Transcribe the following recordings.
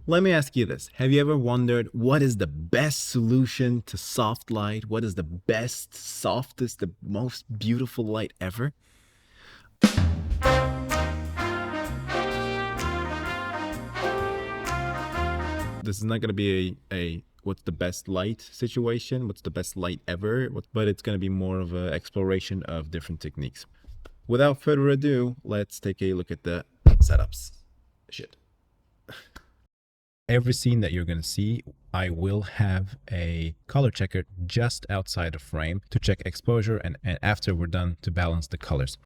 Let me ask you this. Have you ever wondered what is the best solution to soft light? What is the best, softest, the most beautiful light ever? This is not going to be a what's the best light situation, what's the best light ever, but it's going to be more of an exploration of different techniques. Without further ado, let's take a look at the setups. Shit. Every scene that you're going to see, I will have a color checker just outside the frame to check exposure and after we're done to balance the colors.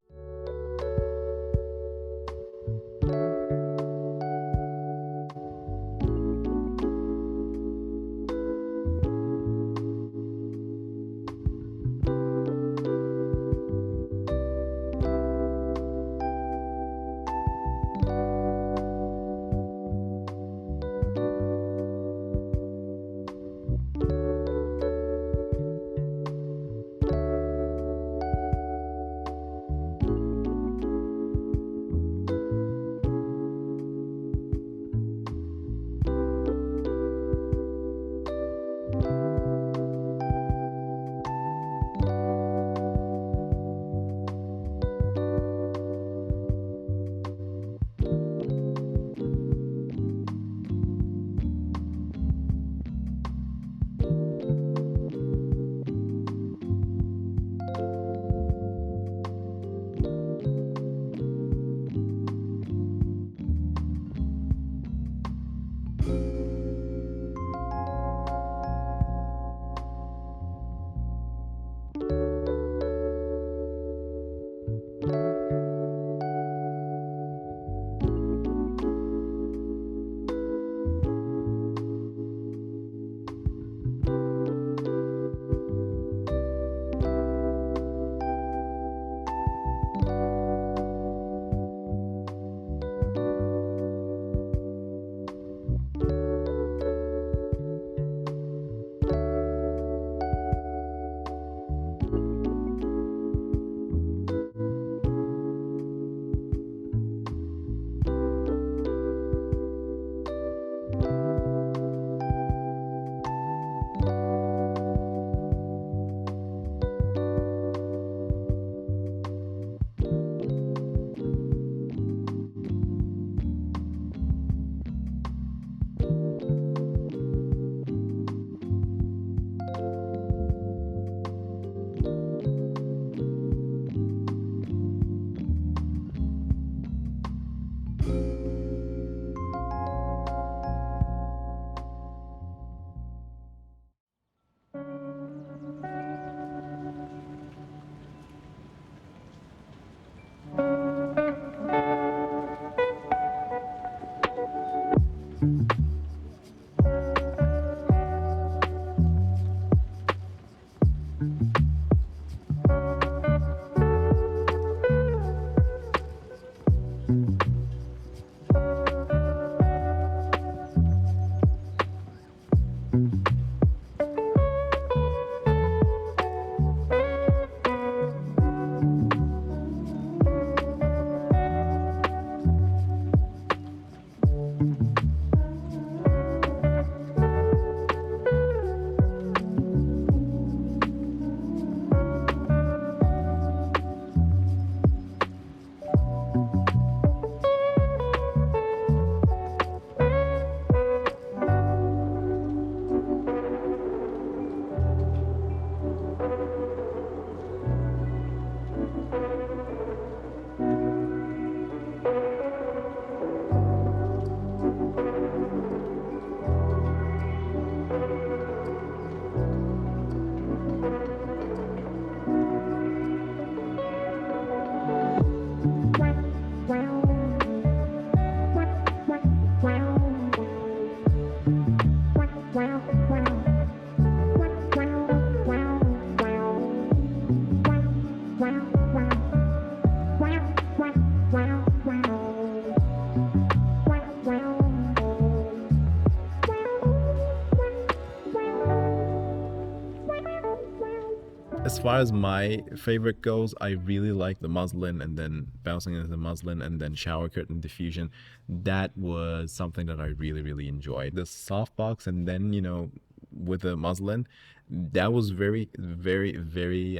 as far as my favorite goes, I really like the muslin and then bouncing into the muslin and then shower curtain diffusion. That was something that I really, really enjoyed. The softbox and then, you know, with the muslin, that was very, very, very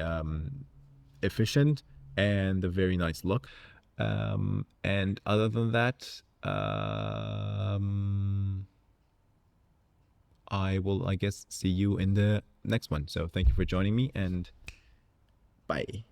efficient and a very nice look. And other than that, I will, I guess, see you in the next one. So thank you for joining me and bye.